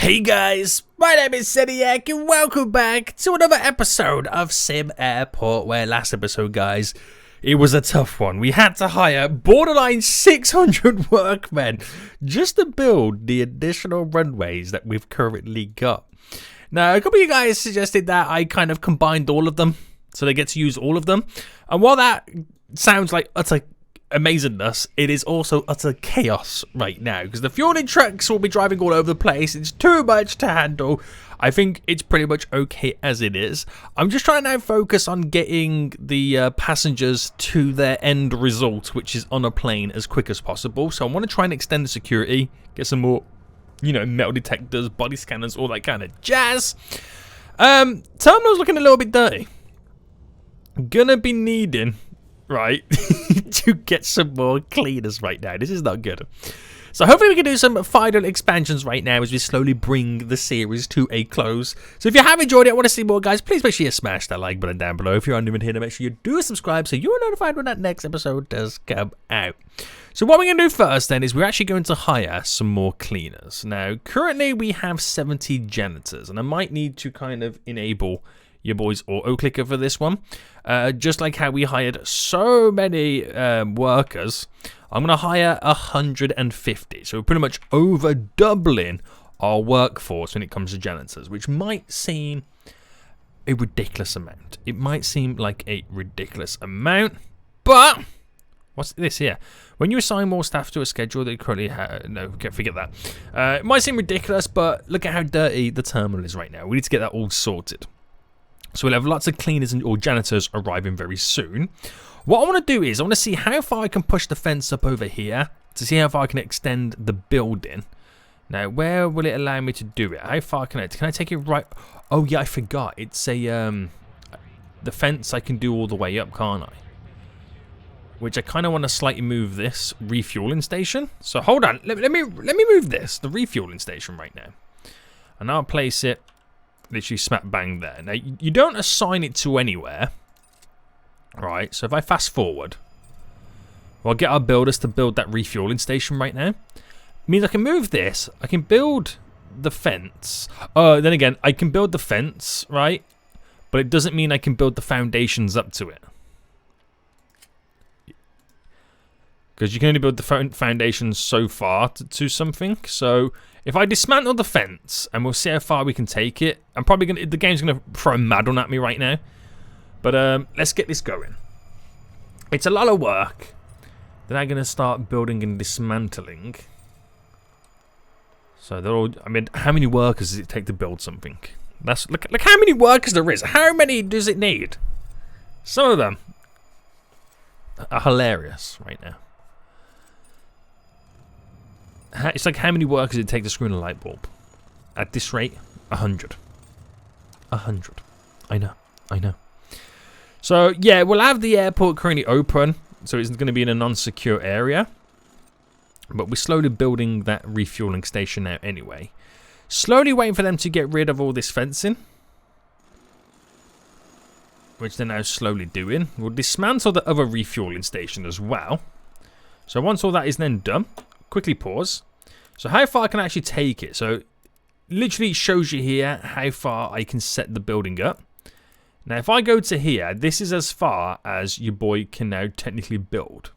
Hey guys, my name is Seniac and welcome back to another episode of SimAirport, where last episode, guys, it was a tough one. We had to hire borderline 600 workmen just to build the additional runways that we've currently got. Now, a couple of you guys suggested that I kind of combined all of them so they get to use all of them. And while that sounds like utter amazingness, it is also utter chaos right now because the fueling trucks will be driving all over the place. It's too much to handle. I think it's pretty much okay as it is. I'm just trying to now focus on getting the passengers to their end result, which is on a plane, as quick as possible. So I want to try and extend the security, get some more, metal detectors, body scanners, all that kind of jazz. Terminal's looking a little bit dirty. Gonna be needing, right, to get some more cleaners right now. This is not good. So hopefully we can do some final expansions right now as we slowly bring the series to a close. So if you have enjoyed it, I want to see more, guys, please make sure you smash that like button down below. If you're new in here, make sure you do subscribe so you're notified when that next episode does come out. So what we're going to do first then is we're actually going to hire some more cleaners. Now, currently we have 70 janitors, and I might need to kind of enable your boy's auto clicker for this one. Just like how we hired so many workers, I'm going to hire 150. So we're pretty much over doubling our workforce when it comes to janitors, which might seem a ridiculous amount. It might seem like a ridiculous amount, but what's this here? When you assign more staff to a schedule that you currently have, no, forget that. It might seem ridiculous, but look at how dirty the terminal is right now. We need to get that all sorted. So we'll have lots of cleaners or janitors arriving very soon. What I want to do is I want to see how far I can push the fence up over here to see how far I can extend the building. Now, where will it allow me to do it? How far can I take it right? Oh yeah, I forgot. It's a the fence I can do all the way up, can't I? Which I kind of want to slightly move this refueling station. So hold on, let me move this, the refueling station right now, and I'll place it literally smack bang there. Now, you don't assign it to anywhere, right? So if I fast forward, we'll get our builders to build that refueling station right now. It means I can move this. I can build the fence. Oh, then again, I can build the fence, right? But it doesn't mean I can build the foundations up to it. Because you can only build the foundations so far to something. So if I dismantle the fence, and we'll see how far we can take it. I'm probably gonna. The game's gonna throw a mad one at me right now. But let's get this going. It's a lot of work. Then I'm gonna start building and dismantling. So they're all. I mean, how many workers does it take to build something? Look how many workers there is. How many does it need? Some of them are hilarious right now. It's like how many workers it take to screw in a light bulb? At this rate, 100. 100. I know. So yeah, we'll have the airport currently open, so it's going to be in a non-secure area. But we're slowly building that refueling station now anyway. Slowly waiting for them to get rid of all this fencing, which they're now slowly doing. We'll dismantle the other refueling station as well. So once all that is then done, quickly pause. So how far can I actually take it? So literally shows you here how far I can set the building up. Now if I go to here, this is as far as your boy can now technically build.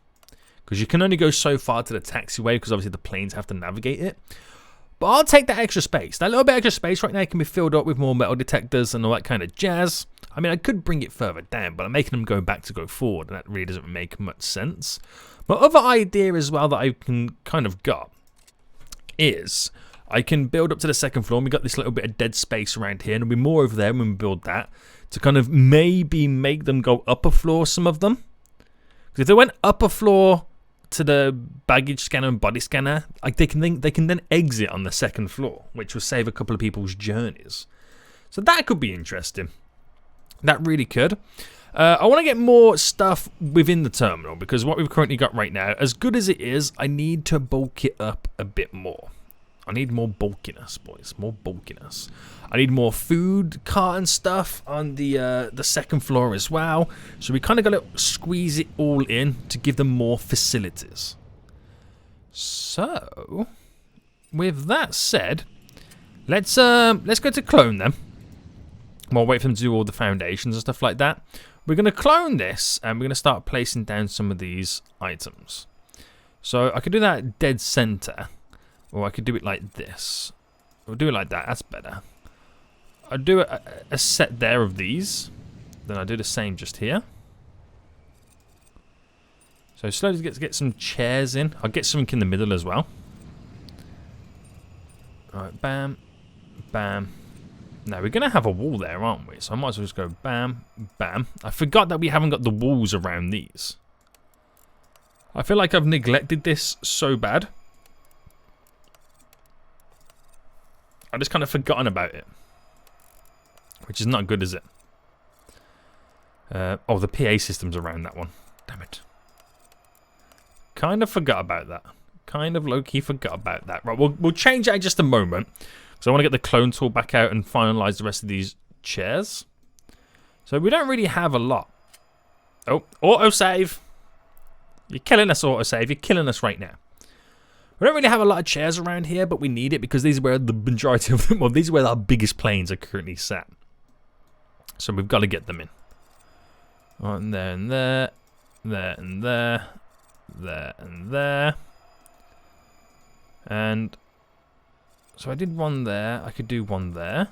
Because you can only go so far to the taxiway because obviously the planes have to navigate it. But I'll take that extra space. That little bit extra space right now can be filled up with more metal detectors and all that kind of jazz. I mean, I could bring it further down, but I'm making them go back to go forward, and that really doesn't make much sense. My other idea as well that I can kind of got is I can build up to the second floor. We got this little bit of dead space around here, and there'll be more over there when we build that to kind of maybe make them go upper floor, some of them. Because if they went upper floor to the baggage scanner and body scanner, like they can then exit on the second floor, which will save a couple of people's journeys. So that could be interesting. That really could. I want to get more stuff within the terminal because what we've currently got right now, as good as it is, I need to bulk it up a bit more. I need more bulkiness, boys. More bulkiness. I need more food cart and stuff on the second floor as well. So we kind of got to squeeze it all in to give them more facilities. So, with that said, Let's go to clone them. We'll wait for them to do all the foundations and stuff like that. We're going to clone this, and we're going to start placing down some of these items. So I could do that dead center, or I could do it like this. We'll do it like that. That's better. I'll do a set there of these. Then I'll do the same just here. So slowly get some chairs in. I'll get something in the middle as well. Alright, bam, bam. Now, we're going to have a wall there, aren't we? So I might as well just go bam, bam. I forgot that we haven't got the walls around these. I feel like I've neglected this so bad. I've just kind of forgotten about it. Which is not good, is it? Oh, the PA system's around that one. Damn it. Kind of forgot about that. Kind of low-key forgot about that. Right, we'll change that in just a moment. So I want to get the clone tool back out and finalize the rest of these chairs. So we don't really have a lot. Oh, autosave. You're killing us, autosave. You're killing us right now. We don't really have a lot of chairs around here, but we need it because these are where the majority of them, well, these are where our biggest planes are currently sat. So we've got to get them in. And there and there. There and there. There and there. And so I did one there. I could do one there.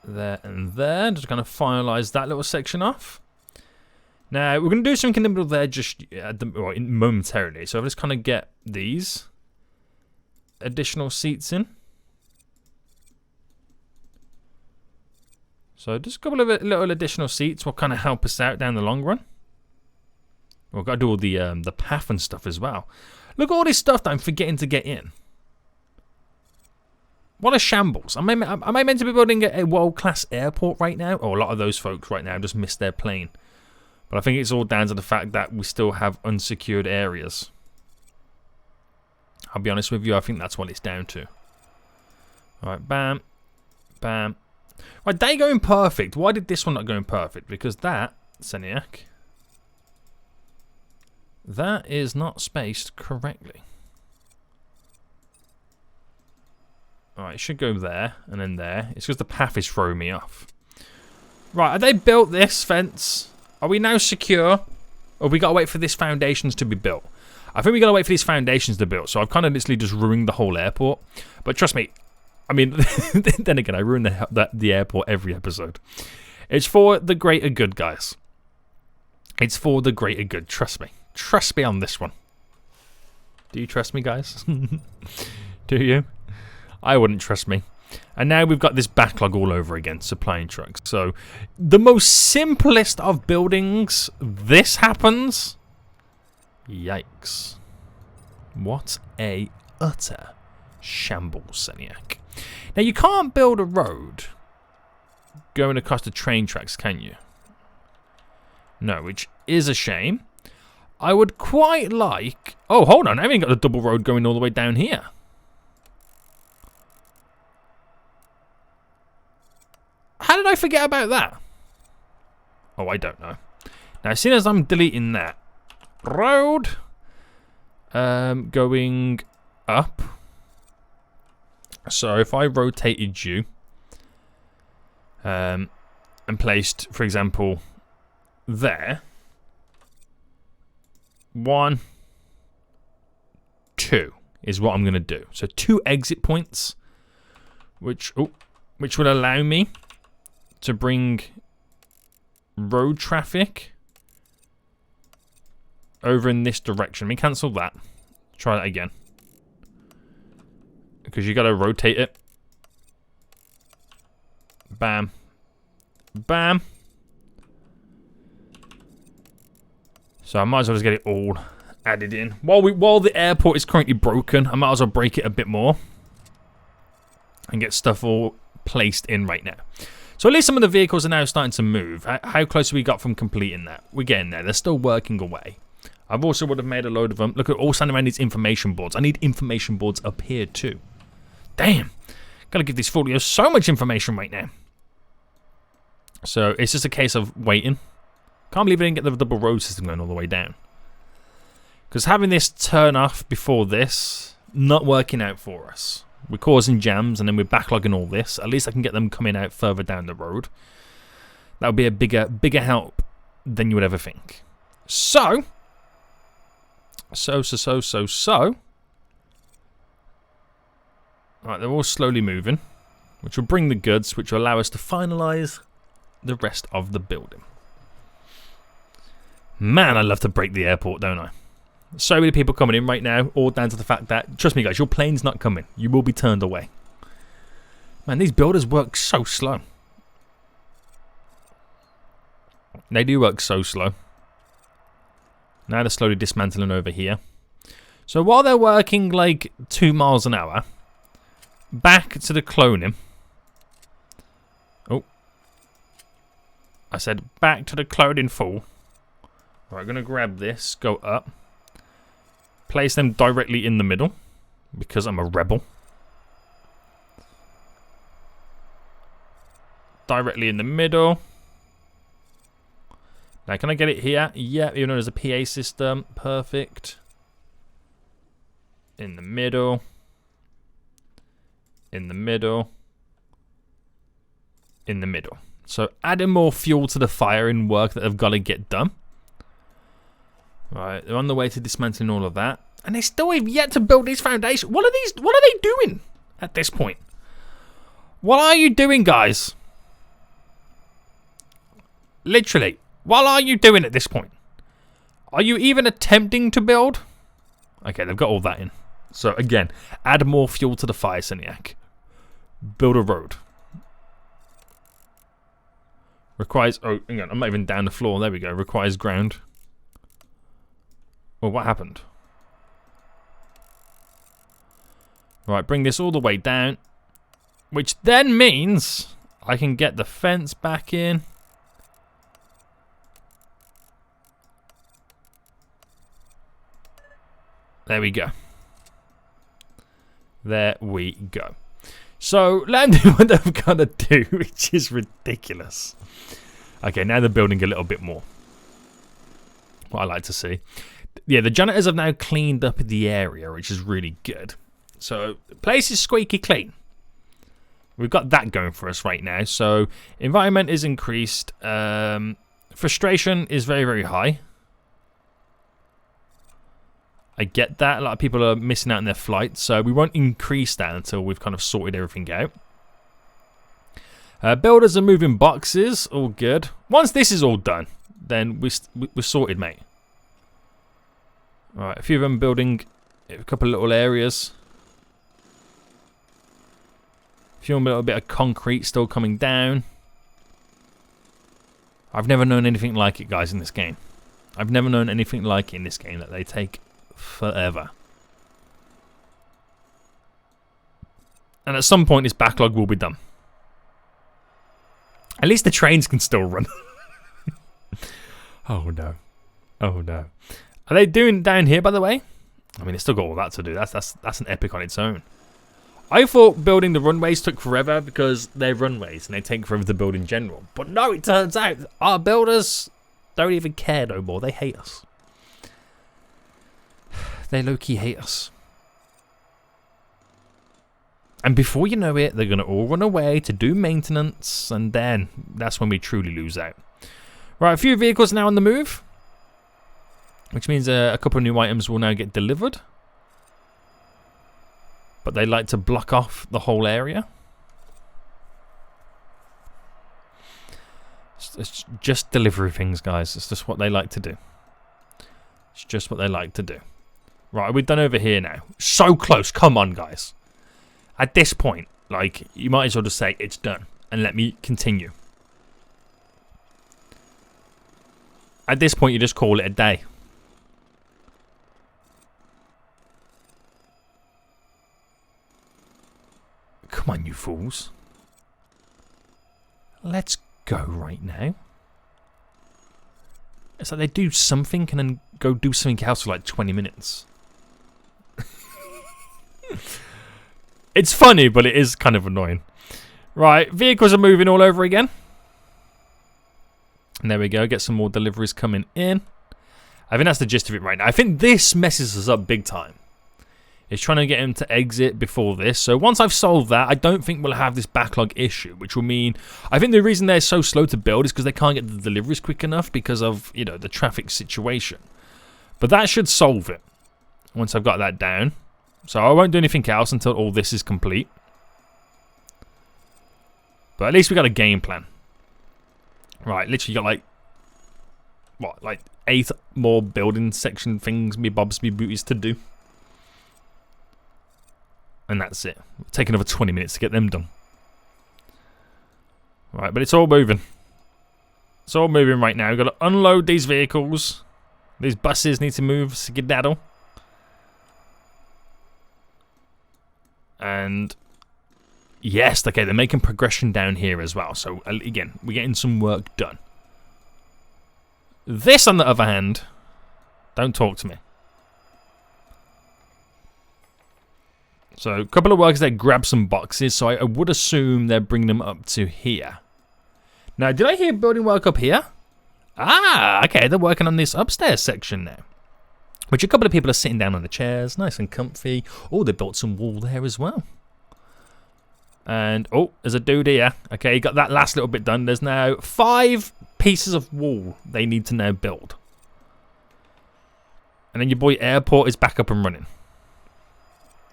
There and there. Just kind of finalize that little section off. Now, we're going to do something in the middle there just momentarily. So I'll just kind of get these additional seats in. So just a couple of little additional seats will kind of help us out down the long run. We've got to do all the path and stuff as well. Look at all this stuff that I'm forgetting to get in. What a shambles. Am I meant to be building a world-class airport right now? Or a lot of those folks right now just missed their plane. But I think it's all down to the fact that we still have unsecured areas. I'll be honest with you, I think that's what it's down to. Alright, bam. Bam. Right, they going perfect. Why did this one not go perfect? Because that, Seniac, that is not spaced correctly. Alright, it should go there and then there. It's because the path is throwing me off. Right, have they built this fence? Are we now secure? Or have we got to wait for these foundations to be built? I think we got to wait for these foundations to be built. So I've kind of literally just ruined the whole airport. But trust me, I mean, then again, I ruin the airport every episode. It's for the greater good, guys. It's for the greater good. Trust me. Trust me on this one. Do you trust me, guys? Do you? I wouldn't trust me. And now we've got this backlog all over again, supplying trucks. So, the most simplest of buildings, this happens. Yikes. What a utter shambles, Seniac. Now, you can't build a road going across the train tracks, can you? No, which is a shame. I would quite like... Oh, hold on. I haven't got the double road going all the way down here. How did I forget about that? Oh, I don't know. Now, as soon as I'm deleting that road, going up. So if I rotated you and placed, for example, there, 1, 2 is what I'm going to do. So 2 exit points, which will allow me to bring road traffic over in this direction. Let me cancel that. Try that again. Because you got to rotate it. Bam. Bam. So I might as well just get it all added in. While the airport is currently broken, I might as well break it a bit more and get stuff all placed in right now. So at least some of the vehicles are now starting to move. How close have we got from completing that? We're getting there. They're still working away. I've also would have made a load of them. Look at all standing around these information boards. I need information boards up here too. Damn. Gotta give these folios so much information right now. So it's just a case of waiting. Can't believe I didn't get the double road system going all the way down. Because having this turn off before this not working out for us. We're causing jams and then we're backlogging all this. At least I can get them coming out further down the road. That would be a bigger help than you would ever think. So. Right, they're all slowly moving, which will bring the goods, which will allow us to finalise the rest of the building. Man, I love to break the airport, don't I? So many people coming in right now, all down to the fact that, trust me guys, your plane's not coming. You will be turned away. Man, these builders work so slow. They do work so slow. Now they're slowly dismantling over here. So while they're working like 2 miles an hour, back to the cloning. Oh. I said back to the cloning full. Right, I'm going to grab this, go up. Place them directly in the middle, because I'm a rebel. Directly in the middle. Now, can I get it here? Yeah, even though there's a PA system. Perfect. In the middle. In the middle. In the middle. So, adding more fuel to the fire in work that they've got to get done. Right, they're on the way to dismantling all of that. And they still have yet to build these foundations. What are they doing at this point? What are you doing, guys? Literally, what are you doing at this point? Are you even attempting to build? Okay, they've got all that in. So again, add more fuel to the fire, Seniac. Build a road. Requires, oh, hang on, I'm not even down the floor. There we go. Requires ground. Well, what happened? Right, bring this all the way down. Which then means I can get the fence back in. There we go. There we go. So, let them do what they've got to do, which is ridiculous. Okay, now they're building a little bit more. What I like to see. Yeah, the janitors have now cleaned up the area, which is really good. So, the place is squeaky clean. We've got that going for us right now. So, environment is increased. Frustration is very, very high. I get that. A lot of people are missing out on their flights. So, we won't increase that until we've kind of sorted everything out. Builders are moving boxes. All good. Once this is all done, then we're sorted, mate. Alright, a few of them building a couple of little areas. A few of them a little bit of concrete still coming down. I've never known anything like it, guys, in this game. I've never known anything like it in this game, that they take forever. And at some point, this backlog will be done. At least the trains can still run. Oh, no. Oh, no. Are they doing down here, by the way? I mean, it's still got all that to do. That's an epic on its own. I thought building the runways took forever because they're runways and they take forever to build in general. But no, it turns out our builders don't even care no more. They hate us. They low-key hate us. And before you know it, they're going to all run away to do maintenance. And then that's when we truly lose out. Right, a few vehicles now on the move. Which means a couple of new items will now get delivered. But they like to block off the whole area. It's just delivery things, guys. It's just what they like to do. It's just what they like to do. Right, we're done over here now. So close. Come on, guys. At this point, like, you might as well just say it's done. And let me continue. At this point, you just call it a day. Come on, you fools. Let's go right now. It's like they do something and then go do something else for like 20 minutes. It's funny, but it is kind of annoying. Right, vehicles are moving all over again. And there we go, get some more deliveries coming in. I think that's the gist of it right now. I think this messes us up big time. is trying to get him to exit before this. So once I've solved that, I don't think we'll have this backlog issue, which will mean, I think the reason they're so slow to build is because they can't get the deliveries quick enough because of, you know, the traffic situation. But that should solve it once I've got that down. So I won't do anything else until all this is complete. But at least we got a game plan. Right, literally got like, what, like 8 more building section things, me bobs, me booties to do. And that's it. It'll take another 20 minutes to get them done. Right, but it's all moving. It's all moving right now. We've got to unload these vehicles. These buses need to move, skedaddle. And yes, okay, they're making progression down here as well. So again, we're getting some work done. This, on the other hand, don't talk to me. So a couple of workers there grab some boxes, so I would assume they're bringing them up to here. Now, did I hear building work up here? Ah, okay, they're working on this upstairs section now. Which a couple of people are sitting down on the chairs, nice and comfy. Oh, they built some wall there as well. And, oh, there's a dude here. Okay, he got that last little bit done. There's now 5 pieces of wall they need to now build. And then your boy Airport is back up and running.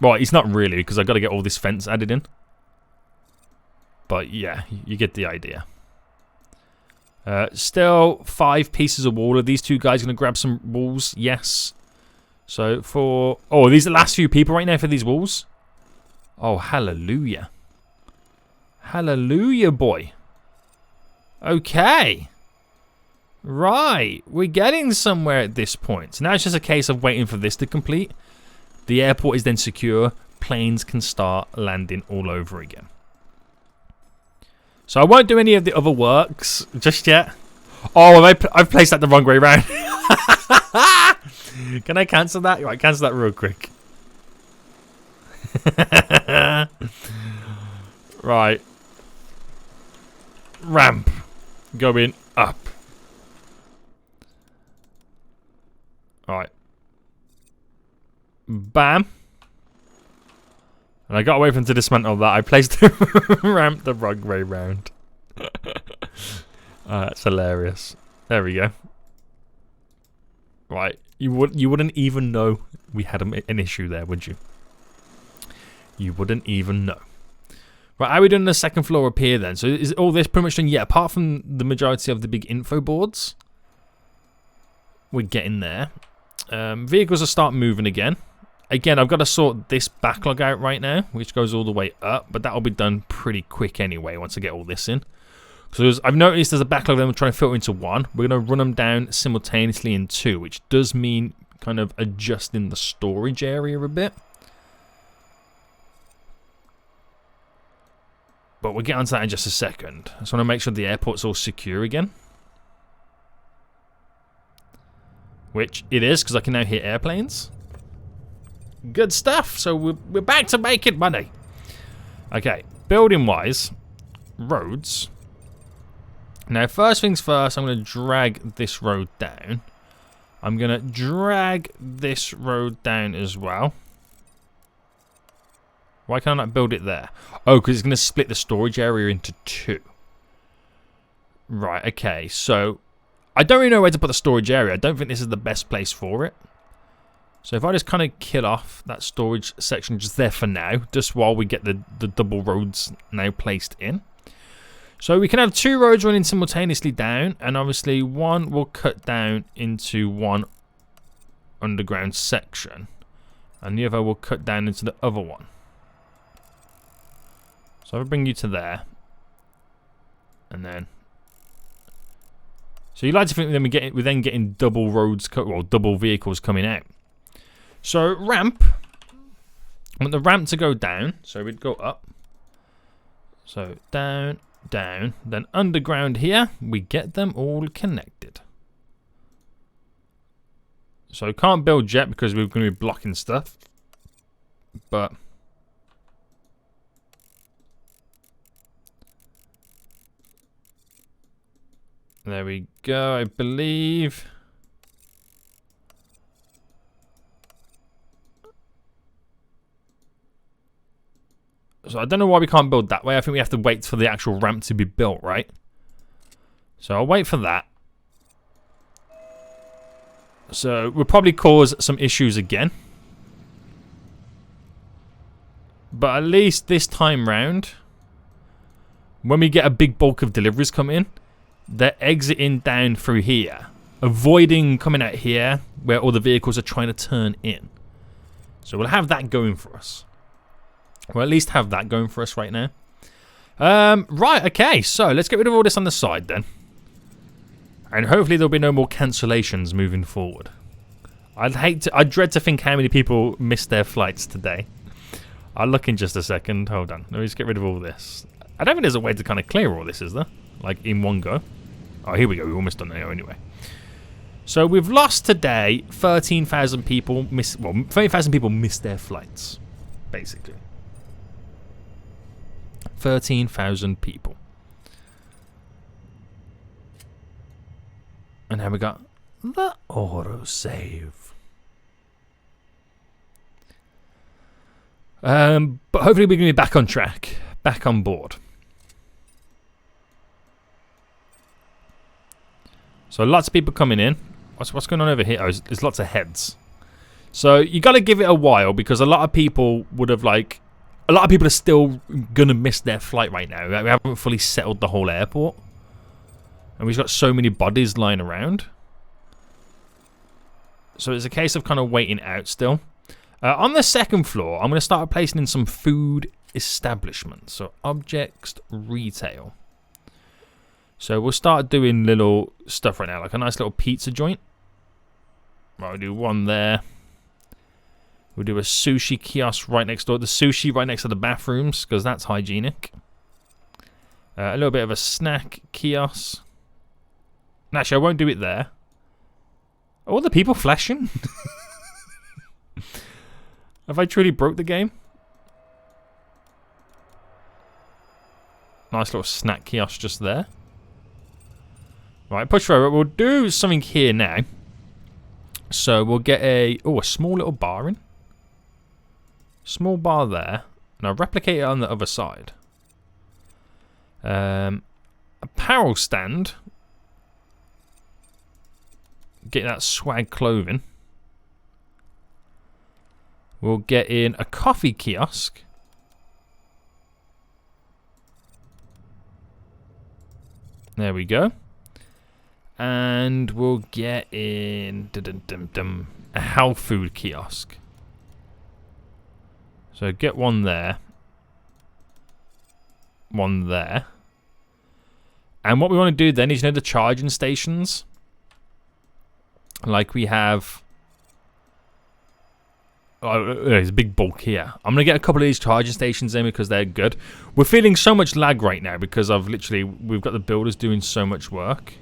Well, he's not really, because I've got to get all this fence added in. But yeah, you get the idea. Still 5 pieces of wall. Are these 2 guys going to grab some walls? Yes. So for... Oh, are these the last few people right now for these walls? Oh, hallelujah. Hallelujah, boy. Okay. Right. We're getting somewhere at this point. So now it's just a case of waiting for this to complete. The airport is then secure. Planes can start landing all over again. So I won't do any of the other works just yet. Oh, I've placed that the wrong way around. Can I cancel that? Right, cancel that real quick. Right. Ramp. Going up. Alright. Bam. And I got away from to dismantle that. I placed the ramp the wrong way round. That's hilarious. There we go. Right. You wouldn't even know we had an issue there, would you? You wouldn't even know. Right, how are we doing the second floor up here then? So is all this pretty much done? Yeah, apart from the majority of the big info boards. We're getting there. Vehicles will start moving again. Again, I've got to sort this backlog out right now, which goes all the way up. But that'll be done pretty quick anyway once I get all this in. So I've noticed there's a backlog that I'm trying to filter into 1. We're going to run them down simultaneously in 2, which does mean kind of adjusting the storage area a bit. But we'll get onto that in just a second. I just want to make sure the airport's all secure again. Which it is, because I can now hear airplanes. Good stuff. So we're back to making money. Okay, building-wise, roads. Now, first things first, I'm going to drag this road down. I'm going to drag this road down as well. Why can't I not build it there? Oh, because it's going to split the storage area into 2. Right, okay. So, I don't really know where to put the storage area. I don't think this is the best place for it. So, if I just kind of kill off that storage section just there for now, just while we get the double roads now placed in. So, we can have 2 roads running simultaneously down, and obviously one will cut down into one underground section, and the other will cut down into the other one. So I'll bring you to there. And then. So you like to think we're then getting double roads, well, double vehicles coming out. So ramp. I want the ramp to go down. So we'd go up. So down, down. Then underground here, we get them all connected. So can't build yet because we're going to be blocking stuff. But. There we go, I believe. So I don't know why we can't build that way. I think we have to wait for the actual ramp to be built, right? So I'll wait for that. So we'll probably cause some issues again. But at least this time round, when we get a big bulk of deliveries come in, they're exiting down through here, avoiding coming out here where all the vehicles are trying to turn in. So we'll have that going for us. We'll at least have that going for us right now. Right, okay, so let's get rid of all this on the side then. And hopefully there'll be no more cancellations moving forward. I'd dread to think how many people missed their flights today. I'll look in just a second. Hold on. Let me just get rid of all this. I don't think there's a way to kind of clear all this, is there? Like in one go. Oh, here we go. We've almost done it now anyway. So we've lost today 13,000 people. 30,000 people missed their flights, basically. 13,000 people. And now we got the autosave. But hopefully we're going to be back on track, back on board. So lots of people coming in. What's going on over here? Oh, there's lots of heads. So you got to give it a while because a lot of people would have a lot of people are still going to miss their flight right now. We haven't fully settled the whole airport. And we've got so many bodies lying around. So it's a case of kind of waiting out still. On the second floor, I'm going to start placing in some food establishments. So objects, retail. So we'll start doing little stuff right now, like a nice little pizza joint. Right, we'll do one there. We'll do a sushi kiosk right next door. The sushi right next to the bathrooms, because that's hygienic. A little bit of a snack kiosk. Actually, I won't do it there. All the people flashing? Have I truly broke the game? Nice little snack kiosk just there. Right, push forward. We'll do something here now. So we'll get a small little bar in. Small bar there. And I'll replicate it on the other side. Apparel stand. Get that swag clothing. We'll get in a coffee kiosk. There we go. And we'll get in a health food kiosk. So get one there. One there. And what we want to do then is, the charging stations. Like we have... Oh, there's a big bulk here. I'm going to get a couple of these charging stations in because they're good. We're feeling so much lag right now because we've got the builders doing so much work.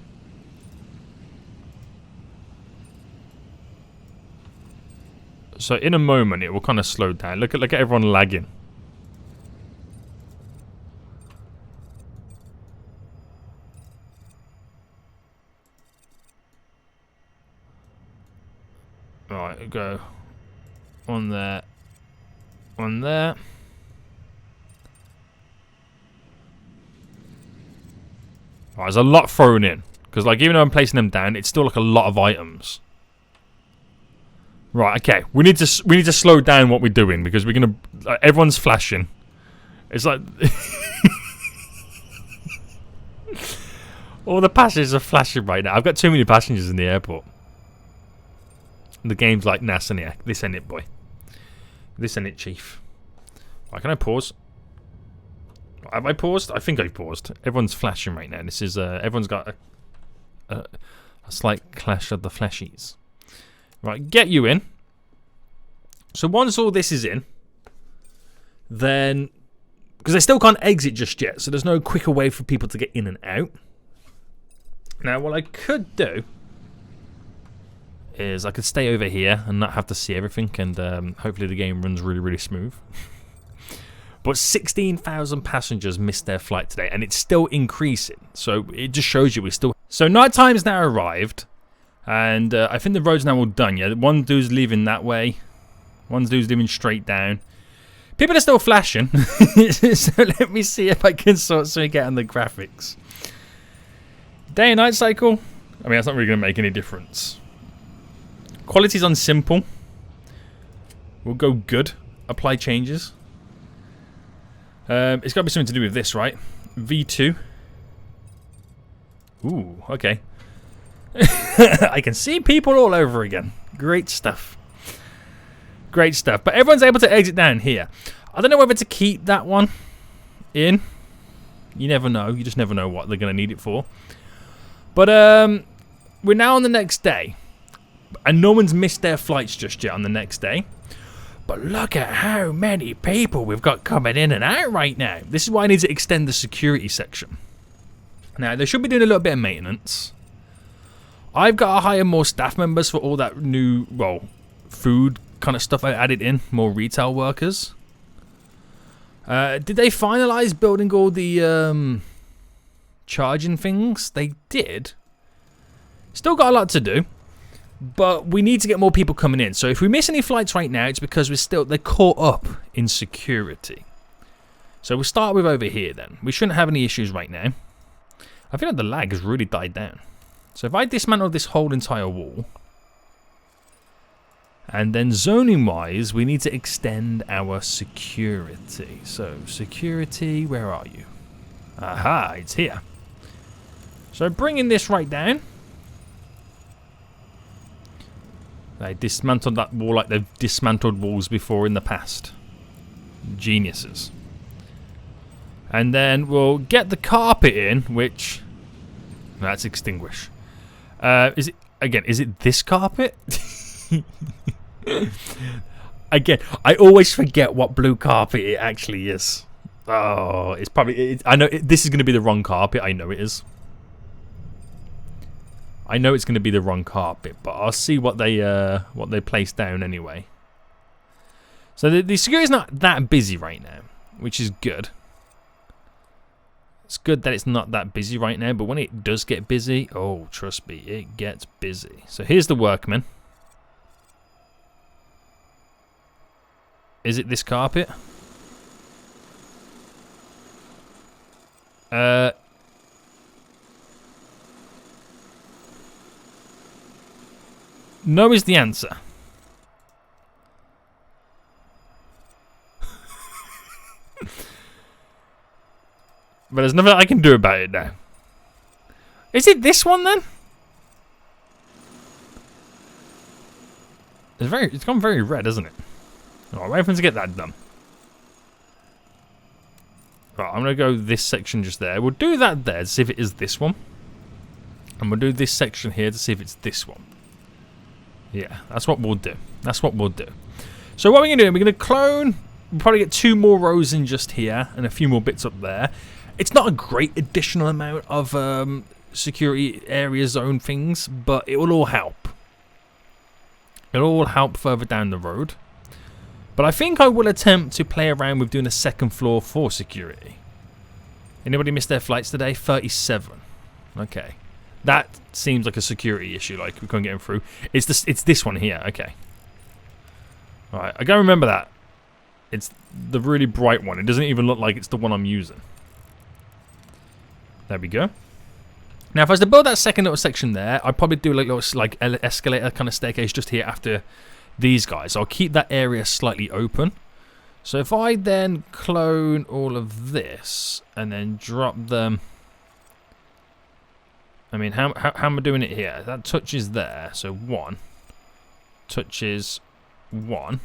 So in a moment it will kind of slow down. Look at everyone lagging. Right, go. One there. One there. Right, there's a lot thrown in. Because even though I'm placing them down, it's still a lot of items. Right, okay. We need to slow down what we're doing because we're gonna everyone's flashing. It's like all the passengers are flashing right now. I've got too many passengers in the airport. The game's like, nah, Seniac, this ain't it, boy. This ain't it, chief. Right, can I pause? Have I paused? I think I paused. Everyone's flashing right now. This is everyone's got a slight clash of the flashies. Right, get you in. So once all this is in, then because they still can't exit just yet, so there's no quicker way for people to get in and out. Now, what I could do is I could stay over here and not have to see everything, and hopefully the game runs really, really smooth. But 16,000 passengers missed their flight today, and it's still increasing. So it just shows you we still... So night time's now arrived, and I think the road's now all done, yeah? One dude's leaving that way. One dude's leaving straight down. People are still flashing. So let me see if I can sort something out on the graphics. Day and night cycle. I mean, that's not really going to make any difference. Quality's on simple. We'll go good. Apply changes. It's got to be something to do with this, right? V2. Ooh, okay. I can see people all over again. Great stuff. Great stuff. But everyone's able to exit down here. I don't know whether to keep that one in. You never know. You just never know what they're going to need it for. But we're now on the next day. And no one's missed their flights just yet on the next day. But look at how many people we've got coming in and out right now. This is why I need to extend the security section. Now, they should be doing a little bit of maintenance. I've got to hire more staff members for all that new, well, food kind of stuff I added in. More retail workers. Did they finalize building all the charging things? They did. Still got a lot to do. But we need to get more people coming in. So if we miss any flights right now, it's because they're caught up in security. So we'll start with over here then. We shouldn't have any issues right now. I feel like the lag has really died down. So if I dismantle this whole entire wall, and then zoning wise, we need to extend our security. So security, where are you? Aha, it's here. So bringing this right down. They dismantled that wall like they've dismantled walls before in the past. Geniuses. And then we'll get the carpet in, which... That's extinguish. Is it this carpet? Again, I always forget what blue carpet it actually is. Oh, it's probably... I know this is going to be the wrong carpet. I know it is. I know it's going to be the wrong carpet, but I'll see what they place down anyway. So the security's not that busy right now, which is good. It's good that it's not that busy right now, but when it does get busy, oh, trust me, it gets busy. So here's the workman. Is it this carpet? No is the answer. But there's nothing I can do about it now. Is it this one then? It's gone very red, isn't it? Alright, wait for them to get that done. Right, I'm gonna go this section just there. We'll do that there to see if it is this one. And we'll do this section here to see if it's this one. Yeah, that's what we'll do. That's what we'll do. So what we're going to do, we're going to clone. We'll probably get 2 more rows in just here and a few more bits up there. It's not a great additional amount of security area zone things, but it will all help. It'll all help further down the road. But I think I will attempt to play around with doing a second floor for security. Anybody missed their flights today? 37. Okay. That seems like a security issue, like we couldn't get him through. It's this one here, okay. Alright, I gotta remember that. It's the really bright one. It doesn't even look like it's the one I'm using. There we go. Now, if I was to build that second little section there, I'd probably do like a little escalator kind of staircase just here after these guys. So I'll keep that area slightly open. So if I then clone all of this and then drop them... I mean, how am I doing it here? That touches there, so 1 touches 1,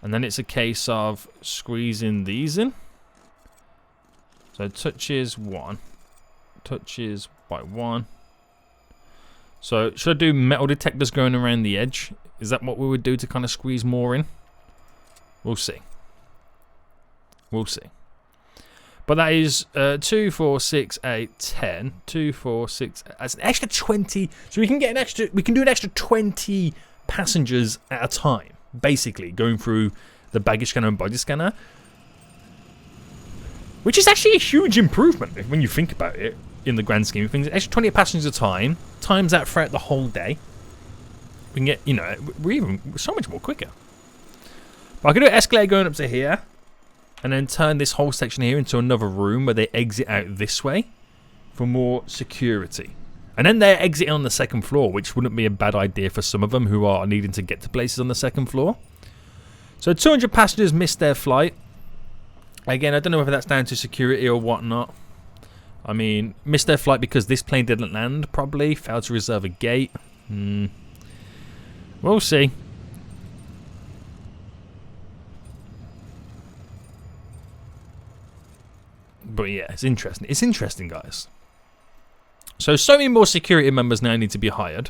and then it's a case of squeezing these in. So touches 1, touches by 1. So should I do metal detectors going around the edge? Is that what we would do to kind of squeeze more in? We'll see. We'll see. But that is 2, 4, 6, 8, 10. 2, 4, 6. That's an extra 20. So we can get an extra. We can do an extra 20 passengers at a time, basically going through the baggage scanner and body scanner, which is actually a huge improvement when you think about it in the grand scheme of things. An extra 20 passengers at a time, times that throughout the whole day. We can get, we're even so much more quicker. But I could do an escalator going up to here. And then turn this whole section here into another room where they exit out this way for more security. And then they're exiting on the second floor, which wouldn't be a bad idea for some of them who are needing to get to places on the second floor. So 200 passengers missed their flight. Again, I don't know whether that's down to security or whatnot. I mean, missed their flight because this plane didn't land, probably. Failed to reserve a gate. We'll see. But yeah, it's interesting. It's interesting, guys. So many more security members now need to be hired.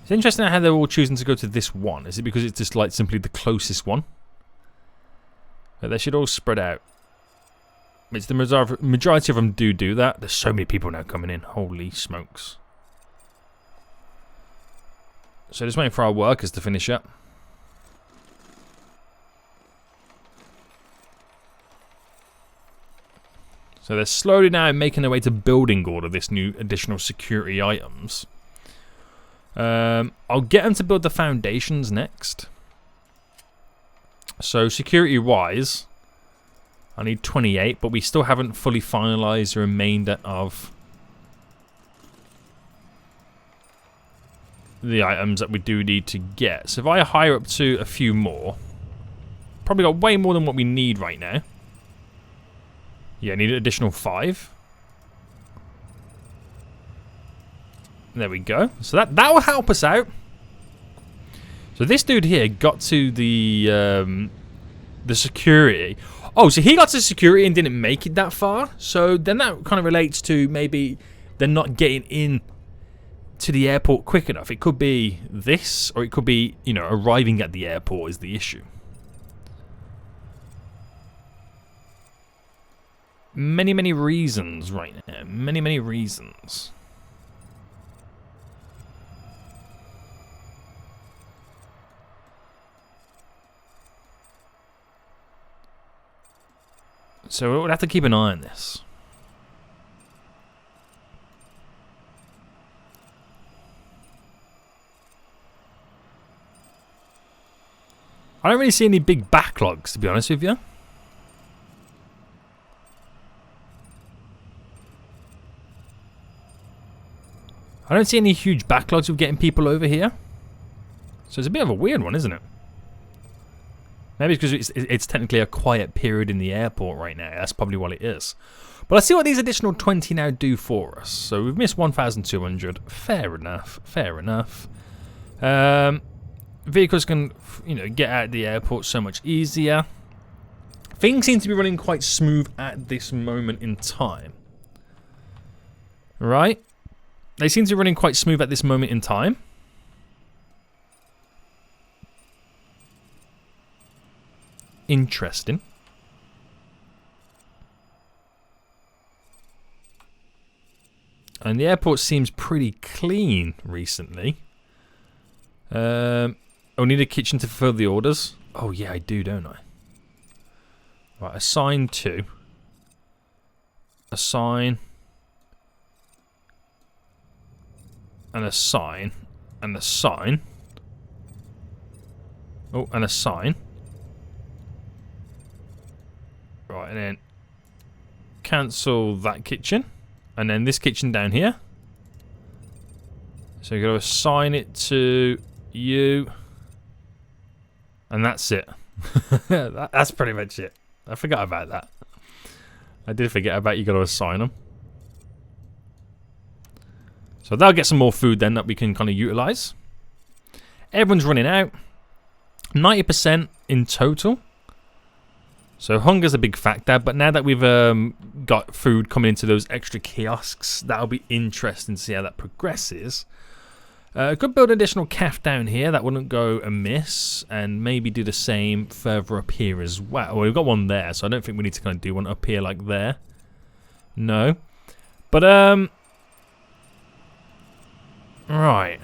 It's interesting how they're all choosing to go to this one. Is it because it's just like simply the closest one? But they should all spread out. It's the majority of them do that. There's so many people now coming in. Holy smokes. So just waiting for our workers to finish up. So they're slowly now making their way to building order this new additional security items. I'll get them to build the foundations next. So security-wise, I need 28, but we still haven't fully finalised the remainder of the items that we do need to get. So if I hire up to a few more, probably got way more than what we need right now. Yeah, I need an additional 5. There we go. So that will help us out. So this dude here got to the security. Oh, so he got to security and didn't make it that far. So then that kind of relates to maybe they're not getting in to the airport quick enough. It could be this, or it could be, you know, arriving at the airport is the issue. Many reasons right now. Many reasons. So we'll have to keep an eye on this. I don't really see any big backlogs, to be honest with you. I don't see any huge backlogs of getting people over here. So it's a bit of a weird one, isn't it? Maybe it's because it's technically a quiet period in the airport right now. That's probably what it is. But let's see what these additional 20 now do for us. So we've missed 1,200. Fair enough. Fair enough. Vehicles can, you know, get out of the airport so much easier. Things seem to be running quite smooth at this moment in time. Right? They seem to be running quite smooth at this moment in time. Interesting. And the airport seems pretty clean recently. Oh, need a kitchen to fulfill the orders? Oh yeah, I do, don't I? Right, assign to. Assign. And assign. And assign. Oh, and assign. Right, and then cancel that kitchen. And then this kitchen down here. So you're going to assign it to you. And that's it. That's pretty much it. I forgot about that. I did forget about you got to assign them. So they'll get some more food then that we can kind of utilize. Everyone's running out. 90% in total. So hunger's a big factor, but now that we've got food coming into those extra kiosks, that'll be interesting to see how that progresses. Could build an additional calf down here, that wouldn't go amiss, and maybe do the same further up here as well. Well, we've got one there, so I don't think we need to kind of do one up here like there. No. But, right.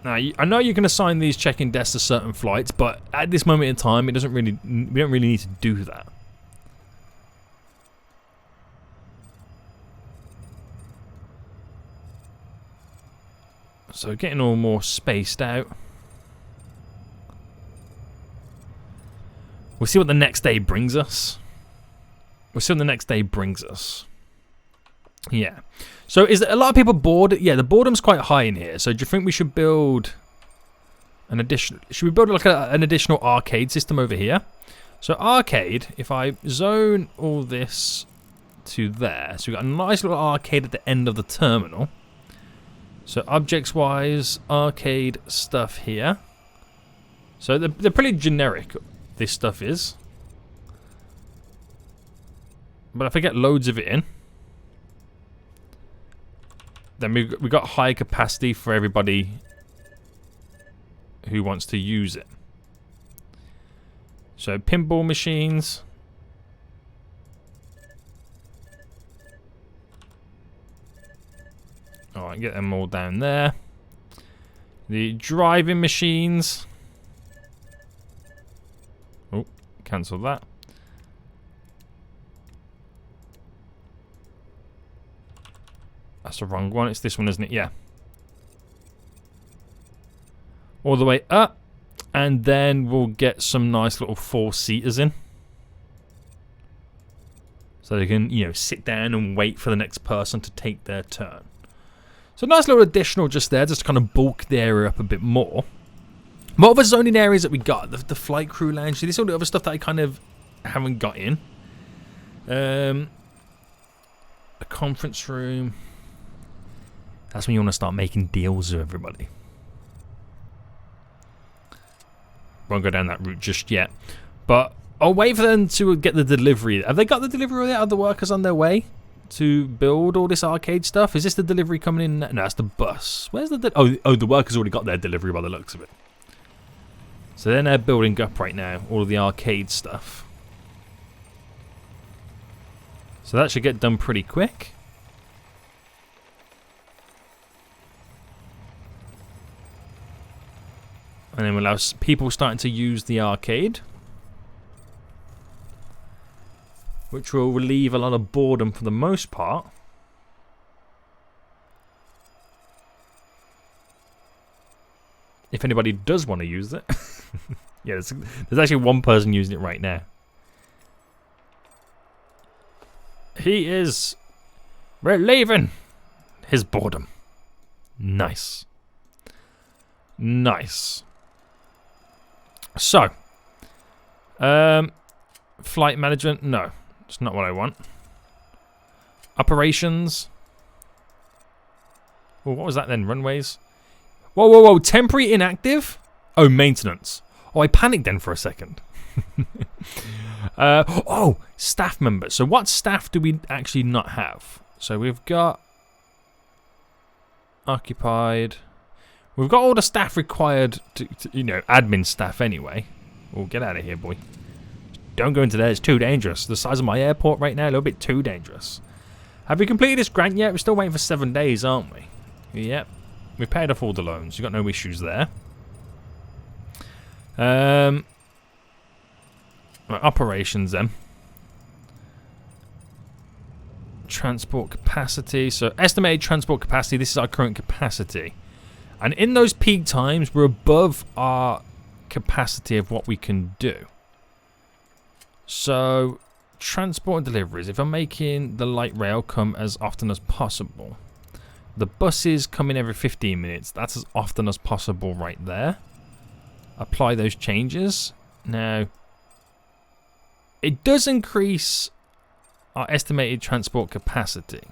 Now, I know you can assign these check-in desks to certain flights, but at this moment in time, we don't really need to do that. So getting all more spaced out. We'll see what the next day brings us. Yeah. So is a lot of people bored? Yeah, the boredom's quite high in here. So do you think we should build an additional... Should we build like an additional arcade system over here? So arcade, if I zone all this to there. So we've got a nice little arcade at the end of the terminal. So objects-wise, arcade stuff here. So they're pretty generic, this stuff is. But if I get loads of it in, then we got high capacity for everybody who wants to use it. So pinball machines. Alright, get them all down there. The driving machines. Oh, cancel that. That's the wrong one. It's this one, isn't it? Yeah. All the way up. And then we'll get some nice little 4-seaters in. So they can, you know, sit down and wait for the next person to take their turn. So nice little additional just there, just to kind of bulk the area up a bit more. What other zoning areas that we got? The flight crew lounge. This is all the other stuff that I kind of haven't got in. A conference room. That's when you want to start making deals with everybody. Won't go down that route just yet. But I'll wait for them to get the delivery. Have they got the delivery yet? Are the workers on their way to build all this arcade stuff? Is this the delivery coming in? No, that's the bus. Where's the... Oh, the workers already got their delivery by the looks of it. So then they're building up right now, all of the arcade stuff. So that should get done pretty quick. And then we'll have people starting to use the arcade, which will relieve a lot of boredom for the most part. If anybody does want to use it. Yeah, there's actually one person using it right now. He is relieving his boredom. Nice. Nice. So, flight management, no, it's not what I want. Operations. Well, what was that then? Runways. Whoa, whoa, whoa! Temporary inactive. Oh, maintenance. Oh, I panicked then for a second. Oh, staff members. So, what staff do we actually not have? So we've got occupied. We've got all the staff required to, you know, admin staff anyway. Well, get out of here, boy. Don't go into there, it's too dangerous. The size of my airport right now, a little bit too dangerous. Have we completed this grant yet? We're still waiting for 7 days, aren't we? Yep. We've paid off all the loans. You've got no issues there. Right, operations then. Transport capacity. So, estimated transport capacity. This is our current capacity. And in those peak times, we're above our capacity of what we can do. So, transport and deliveries. If I'm making the light rail come as often as possible. The buses come in every 15 minutes. That's as often as possible right there. Apply those changes. Now, it does increase our estimated transport capacity.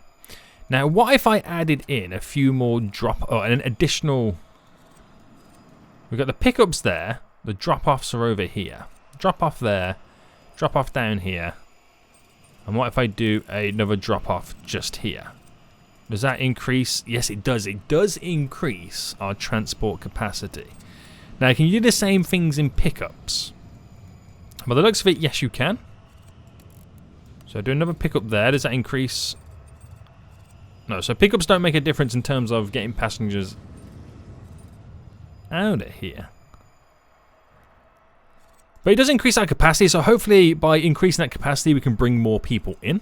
Now, what if I added in a few more an additional... We've got the pickups there. The drop-offs are over here. Drop-off there. Drop-off down here. And what if I do another drop-off just here? Does that increase? Yes, it does. It does increase our transport capacity. Now, can you do the same things in pickups? By the looks of it, yes, you can. So do another pickup there. Does that increase... No, so pickups don't make a difference in terms of getting passengers out of here. But it does increase our capacity, so hopefully by increasing that capacity we can bring more people in.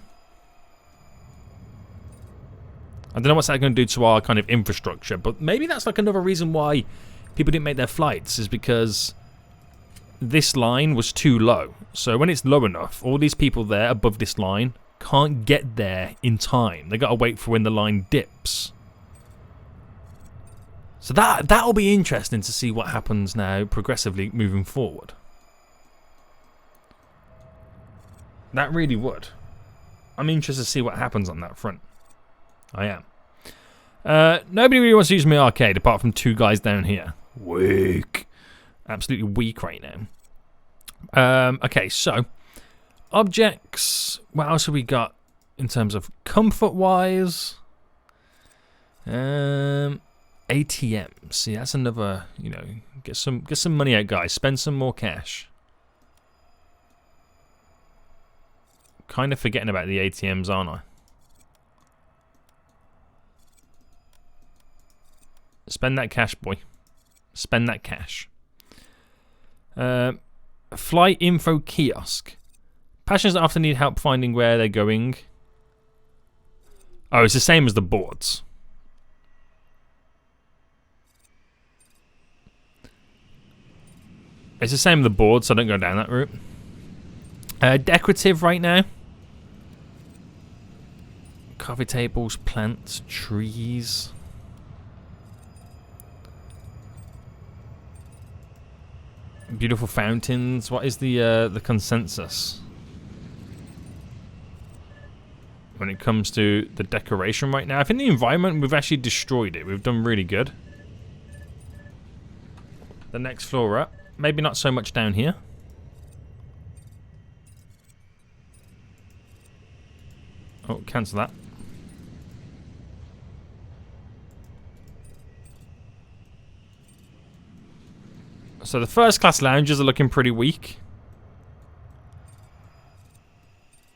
I don't know what's that going to do to our kind of infrastructure, but maybe that's like another reason why people didn't make their flights, is because this line was too low. So when it's low enough, all these people there above this line can't get there in time. They got to wait for when the line dips. So that'll be interesting to see what happens now progressively moving forward. That really would. I'm interested to see what happens on that front. I am. Nobody really wants to use my arcade apart from two guys down here. Weak. Absolutely weak right now. Okay, so objects. What else have we got in terms of comfort-wise? ATMs. See, that's another. You know, get some money out, guys. Spend some more cash. Kind of forgetting about the ATMs, aren't I? Spend that cash, boy. Spend that cash. Flight info kiosk. Passengers often need help finding where they're going. Oh, it's the same as the boards. It's the same as the boards, so I don't go down that route. Decorative right now. Coffee tables, plants, trees. Beautiful fountains. What is the consensus when it comes to the decoration right now? I think the environment, we've actually destroyed it. We've done really good. The next floor up. Maybe not so much down here. Oh, cancel that. So the first class lounges are looking pretty weak.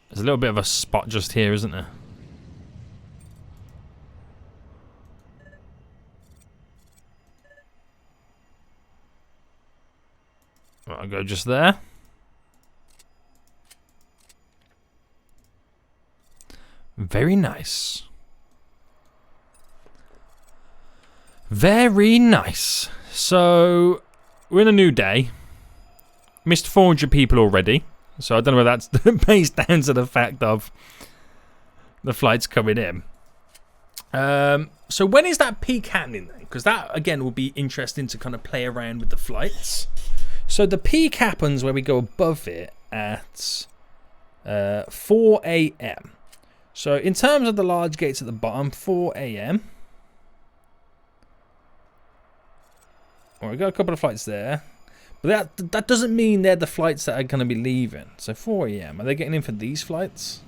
There's a little bit of a spot just here, isn't there? Right, I'll go just there. Very nice. Very nice. So we're in a new day. Missed 400 people already. So I don't know whether that's based down to the fact of the flights coming in. So when is that peak happening then? Because that, again, will be interesting to kind of play around with the flights. So the peak happens where we go above it at 4 a.m. So in terms of the large gates at the bottom, 4 a.m. Well, we've got a couple of flights there. But that doesn't mean they're the flights that are going to be leaving. So 4 a.m. Are they getting in for these flights?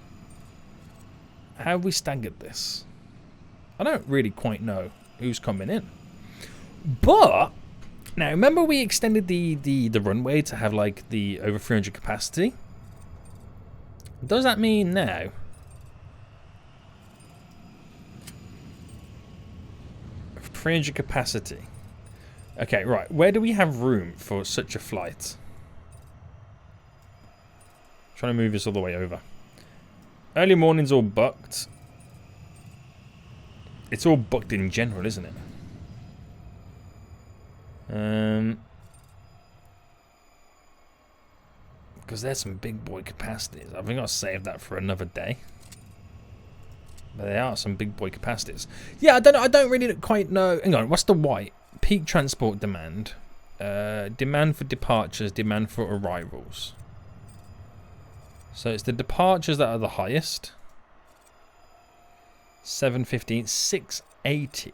How have we staggered this? I don't really quite know who's coming in. But now remember we extended the runway to have like the over 300 capacity? Does that mean now 300 capacity? Okay, right. Where do we have room for such a flight? Trying to move this all the way over. Early morning's all booked. It's all booked in general, isn't it? Because there's some big boy capacities. I think I'll save that for another day. But there are some big boy capacities. Yeah, I don't really quite know. Hang on, what's the white? Peak transport demand. Demand for departures, demand for arrivals. So it's the departures that are the highest. 715, 680.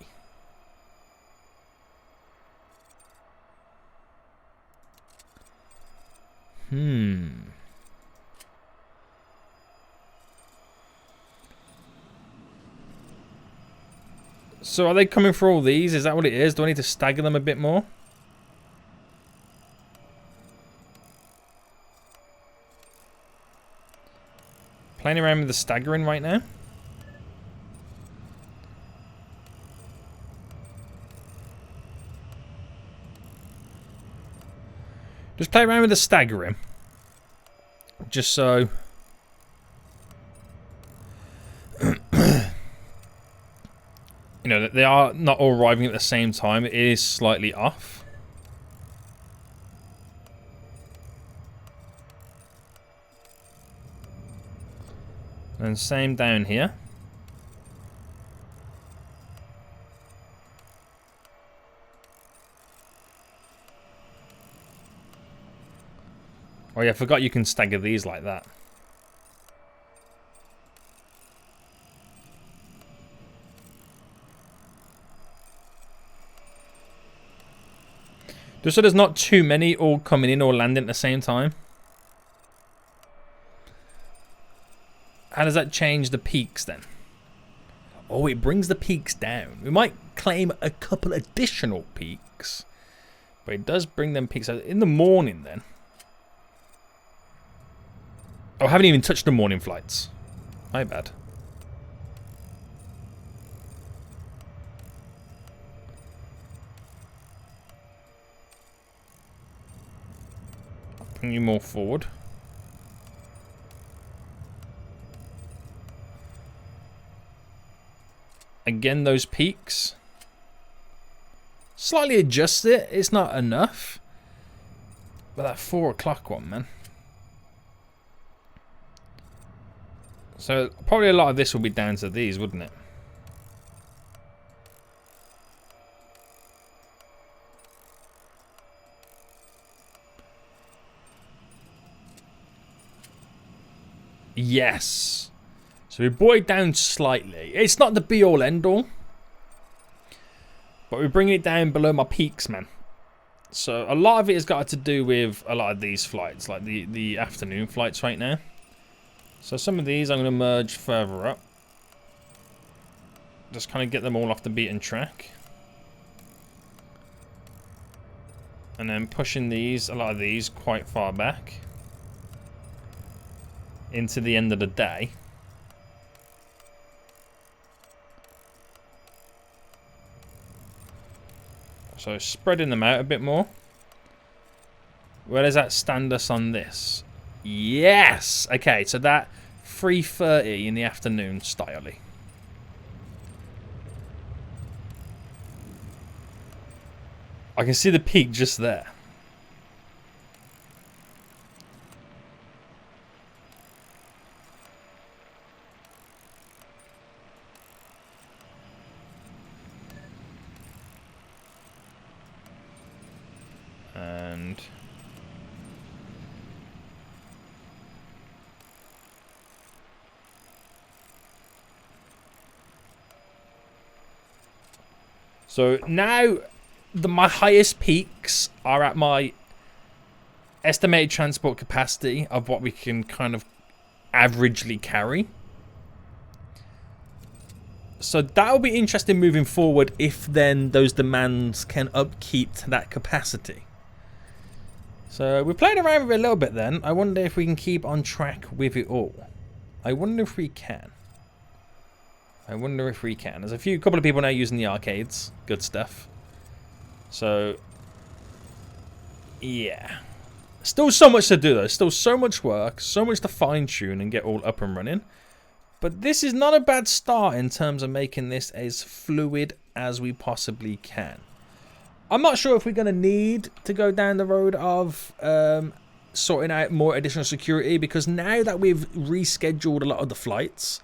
So are they coming for all these? Is that what it is? Do I need to stagger them a bit more? Playing around with the staggering right now. Just play around with the staggering. Just so... you know, they are not all arriving at the same time. It is slightly off. And same down here. Oh yeah, I forgot you can stagger these like that. Just so there's not too many all coming in or landing at the same time. How does that change the peaks then? Oh, it brings the peaks down. We might claim a couple additional peaks. But it does bring them peaks out in the morning then. Oh, I haven't even touched the morning flights. My bad. Bring you more forward. Again, those peaks. Slightly adjust it. It's not enough. But that 4 o'clock one, man. So probably a lot of this will be down to these, wouldn't it? Yes. So we brought it down slightly. It's not the be-all, end-all. But we're bringing it down below my peaks, man. So a lot of it has got to do with a lot of these flights, like the afternoon flights right now. So some of these I'm going to merge further up. Just kind of get them all off the beaten track. And then pushing these, a lot of these, quite far back. Into the end of the day. So spreading them out a bit more. Where does that stand us on this? Yes! Okay, so that 3:30 in the afternoon styly. I can see the peak just there. And so now my highest peaks are at my estimated transport capacity of what we can kind of averagely carry. So that'll be interesting moving forward if then those demands can upkeep to that capacity. So we're playing around with it a little bit then. I wonder if we can keep on track with it all. I wonder if we can. I wonder if we can. There's a couple of people now using the arcades. Good stuff. So, yeah. Still so much to do though. Still so much work. So much to fine tune and get all up and running. But this is not a bad start in terms of making this as fluid as we possibly can. I'm not sure if we're going to need to go down the road of sorting out more additional security, because now that we've rescheduled a lot of the flights,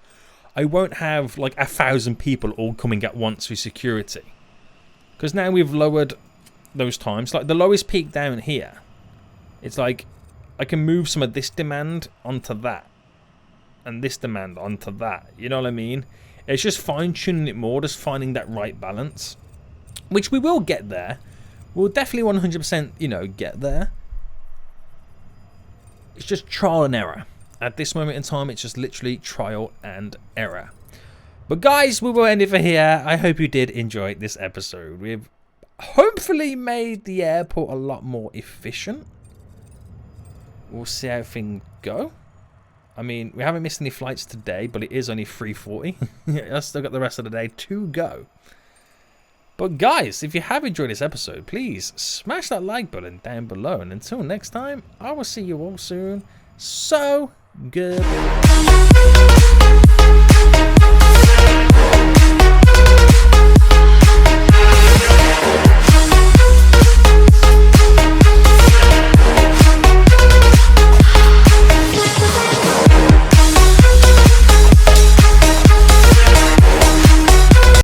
I won't have like 1,000 people all coming at once for security. Because now we've lowered those times. Like the lowest peak down here, it's like I can move some of this demand onto that. And this demand onto that. You know what I mean? It's just fine-tuning it more, just finding that right balance. Which we will get there. We'll definitely 100%, you know, get there. It's just trial and error. At this moment in time, it's just literally trial and error. But guys, we will end it for here. I hope you did enjoy this episode. We've hopefully made the airport a lot more efficient. We'll see how things go. I mean, we haven't missed any flights today, but it is only 3:40. I've still got the rest of the day to go. But guys, if you have enjoyed this episode, please smash that like button down below. And until next time, I will see you all soon. So good.